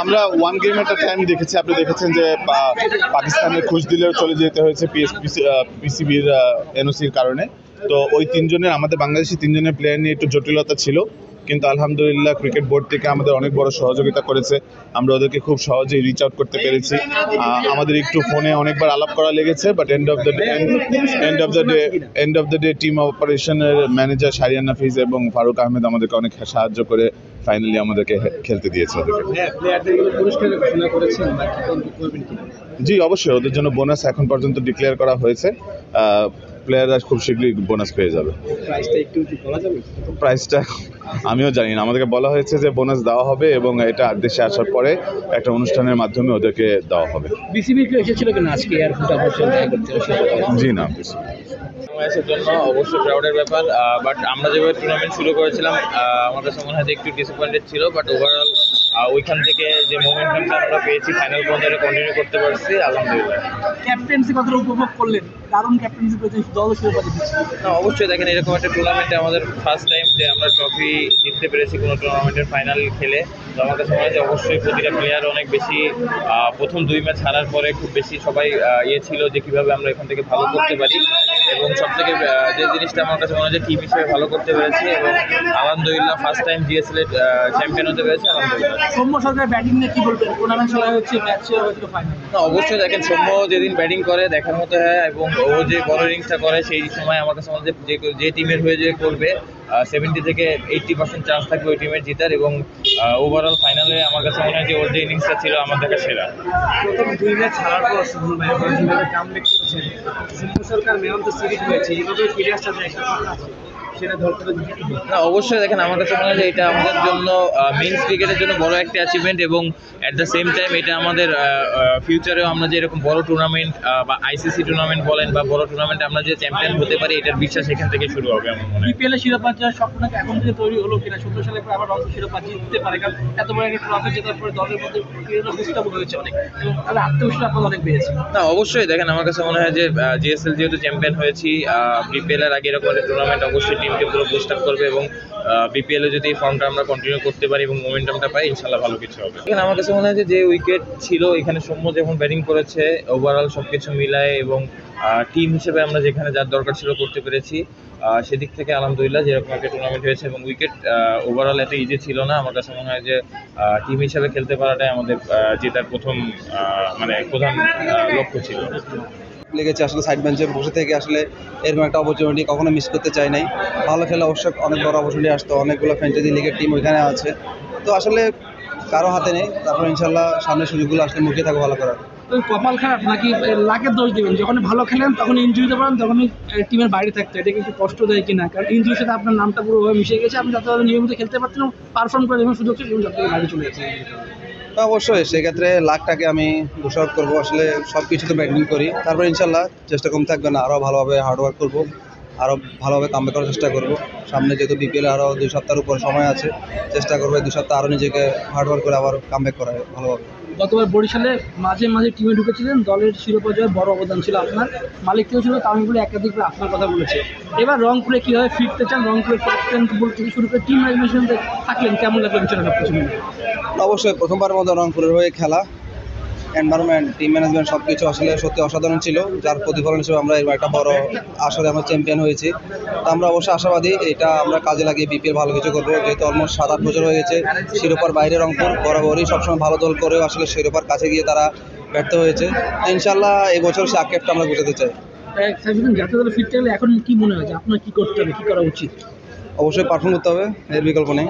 আমরা one game এট আ time দেখেছি। আপনি দেখেছেন যে পাকিস্তানের ঘুষ দিলেও চলে যেতে হয়েছে পিসিবির এনওসির কারণে। তো ওই তিনজনের, আমাদের বাংলাদেশি তিনজনের প্লেয়ার নিয়ে একটু জটিলতা ছিল, কিন্তু আলহামদুলিল্লাহ ক্রিকেট বোর্ড থেকে আমাদের অনেক বড় সহযোগিতা করেছে। আমরা ওদেরকে খুব সহজেই রিচ আউট করতে পেরেছি। আমাদের একটু ফোনে অনেকবার আলাপ করা লেগেছে, but end of the day team অপারেশনের ম্যানেজার শারিয়ান নাফিজ এবং ফারুক আহমেদ আমাদেরকে অনেক সাহায্য করে ফাইনালি আমাদেরকে খেলতে দিয়েছে। জি অবশ্যই, ওদের জন্য বোনাস এখন পর্যন্ত ডিক্লেয়ার করা হয়েছে। প্লেয়াররা খুব শীঘ্রই বোনাস পেয়ে যাবে। প্রাইসটা আমিও জানি না, আমাদেরকে বলা হয়েছে যে বোনাস দেওয়া হবে এবং এটা দেশে আসার পরে একটা অনুষ্ঠানের মাধ্যমে ওদেরকে দেওয়া হবে। বিসিবি কি এসেছিল কিনা আজকে এয়ারপোর্টে জি না, বাংলাদেশের জন্য অবশ্যই প্রাউডের ব্যাপার, বাট আমরা যেভাবে টুর্নামেন্ট শুরু করেছিলাম আমার কাছে মনে হয় একটু ডিসঅ্যাপয়েন্টেড ছিল, বাট ওভারঅল ওইখান থেকে যে মোমেন্টামটা আমরা পেয়েছি ফাইনাল পর্যন্ত কন্টিনিউ করতে পারছি আলহামদুলিল্লাহ। ক্যাপ্টেন্সি কতটা উপভোগ করলেন? দারুণ ক্যাপ্টেন্সি করেছেন, দল শিরোপা জিতেছে। না অবশ্যই দেখেন, এরকম একটা টুর্নামেন্টে আমাদের ফার্স্ট টাইম যে আমরা ট্রফি জিততে পেরেছি কোনো টুর্নামেন্টের ফাইনাল খেলে। তো আমার কাছে মনে হয় যে অবশ্যই প্রতিটা প্লেয়ার অনেক বেশি প্রথম 2 ম্যাচ হারার পরে খুব বেশি সবাই ছিল যে কীভাবে আমরা এখান থেকে ভালো করতে পারি, এবং সবথেকে যে জিনিসটা আমার কাছে মনে হয় যে টিম হিসেবে ভালো করতে পেরেছি এবং আলহামদুলিল্লাহ ফার্স্ট টাইম জিএসএল এর চ্যাম্পিয়ন হতে পেরেছি আলহামদুলিল্লাহ। সৌম্য সরকার ব্যাটিং নিয়ে কি বলবেন? টুর্নামেন্ট খেলা হচ্ছে, ম্যাচ হচ্ছে ফাইনাল। না অবশ্যই দেখেন, সৌম্য যেদিন ব্যাটিং করে দেখার মতো হয়, এবং ও যে বড় ইনিংসটা করে সেই সময় আমার কাছে মনে হয় যে টিমের হয়ে যে করবে 70 থেকে 80% চান্স থাকবে ওই টিমের জিতার, এবং ওভারঅল ফাইনালে আমার কাছে মনে হয় যে ওর যে ইনিংসটা ছিল আমার দেখা সেরা। প্রথম 2 ম্যাচ হারার পর সুমন ভাই যেভাবে কামব্যাক করেছেন, সৌম্য সরকার ম্যান অফ দ্য সিরিজ হয়েছে, এইভাবে ফিরে আসতে একটা কথা আছে সেটা ধরতে। না অবশ্যই দেখেন, আমার কাছে মনে হয় যে এটা আমাদের জন্য মেন্স ক্রিকেটের জন্য বড় একটা অ্যাচিভমেন্ট, এবং অ্যাট দ্য সেম টাইম এটা আমাদের ফিউচারেও আমরা যে এরকম বড় টুর্নামেন্ট বা আইসিসি টুর্নামেন্ট বলেন বা বড় টুর্নামেন্টে আমরা যে চ্যাম্পিয়ন হতে পারি, এটার বিশ্বাস এখান থেকে শুরু হবে আমার মনে হয়। বিপিএল এর শিরোপা জয়ের স্বপ্নটা এখন থেকে তৈরি হলো কিনা? 17 সালে পর আবার রঞ্জি শিরোপা জিততে পারে, কারণ এত বড় একটা ট্রফি জেতার পরে দলের মধ্যে বুস্টাপ হয়েছে অনেক, এবং তাহলে আত্মবিশ্বাস আপনার অনেক বেড়েছে। না অবশ্যই দেখেন, আমার কাছে মনে হয় যে জিএসএল যেহেতু চ্যাম্পিয়ন হয়েছি, বিপিএল এর আগে এরকম একটা টুর্নামেন্ট অবশ্যই টিমকে পুরো বুস্ট আপ করবে, এবং বিপিএল এ যদি এই ফর্মটা আমরা কন্টিনিউ করতে পারি এবং মোমেন্টামটা পাই, ইনশাল্লাহ ভালো কিছু হবে। এখানে আমার কাছে মনে হয় যে উইকেট ছিল এখানে সৌম্য যখন ব্যাটিং করেছে, ওভারঅল সবকিছু মিলায় এবং টিম হিসেবে আমরা যেখানে যার দরকার ছিল করতে পেরেছি, সেদিক থেকে আলহামদুলিল্লাহ যেরকম একটা টুর্নামেন্ট হয়েছে, এবং উইকেট ওভারঅল এত ইজি ছিল না। আমার কাছে মনে হয় যে টিম হিসেবে খেলতে পারাটাই আমাদের জেতার প্রধান লক্ষ্য ছিল। লেগেছে আসলে সাইড বেঞ্চে বসে থেকে আসলে এরকম একটা অপরচুনিটি কখনো মিস করতে চাই নাই। ভালো খেলা অবশ্যই অনেক বড় অপরচুনিটি আসতো, অনেকগুলো ফ্র্যাঞ্চাইজি লিগের টিম ওইখানে আছে, তো আসলে কারো হাতে নেই। তারপর ইনশাল্লাহ সামনের সুযোগগুলো আসলে মুখিয়ে থাকবো ভালো করার। কপাল খারাপ নাকি লাকের দোষ দেবেন? যখন ভালো খেলেন তখন ইনজুরিতে পারেন, তখন টিমের বাইরে থাকতে, এটা কিন্তু কষ্ট দেয় কিনা? কারণ ইনজুরির সাথে আপনার নামটা পুরোভাবে মিশে গেছে, আপনি যত নিয়মিত খেলতে পারছেন, পারফর্ম করে যখন সুযোগ ছিল যত বাইরে চলে গেছে। অবশ্যই সেক্ষেত্রে লাকটাকে আমি দোষারোপ করবো। আসলে সব কিছু তো ব্যাটিং করি, তারপর ইনশাল্লাহ চেষ্টা কম থাকবে না, আরও ভালোভাবে হার্ডওয়ার্ক করবো, আরও ভালোভাবে কামব্যাক করার চেষ্টা করবো। সামনে যেহেতু বিপিএল আরও 2 সপ্তাহের উপর সময় আছে, চেষ্টা করবো 2 সপ্তাহ আরও নিজেকে হার্ডওয়ার্ক করে আবার কামব্যাক করা ভালোভাবে। গতবার বরিশালে মাঝে মাঝে টিমে ঢুকেছিলেন, দলের শিরোপা জয়ে বড় অবদান ছিল আপনার। মালিক কেউ ছিল, তামিমগুলো একাধিকবার আপনার কথা বলেছে। এবার রংপুরে কীভাবে ফিরতে চান? রংপুরে ক্যাপ্টেন থেকে শুরু করে টিম ম্যানেজমেন্ট থাকলেন, কেমন লাগলো বিষয়টা সব কিছু? অবশ্যই প্রথমবারের মতো রংপুরের হয়ে খেলা, এনভায়রনমেন্ট, টিম ম্যানেজমেন্ট সব কিছু আসলে সত্যি অসাধারণ ছিল, যার প্রতিফলন হিসেবে আমরা এবার একটা বড় আসরে আমরা চ্যাম্পিয়ন হয়েছি। তো আমরা অবশ্যই আশাবাদী এটা আমরা কাজে লাগিয়ে বিপিএল ভালো কিছু করবো, যেহেতু অলমোস্ট 7-8 বছর হয়ে গেছে শিরোপার বাইরে রংপুর বরাবরই সবসময় ভালো দল করেও আসলে শিরোপার কাছে গিয়ে তারা ব্যর্থ হয়েছে। তো ইনশাল্লাহ এই বছর সে আক্ষেপটা আমরা বোঝাতে চাই। জাতীয় দলে ফিরতে গেলে এখন কি মনে হয় যে আপনার কী করতে হবে, কী করা উচিত? অবশ্যই পারফর্ম করতে হবে, এর বিকল্প নেই।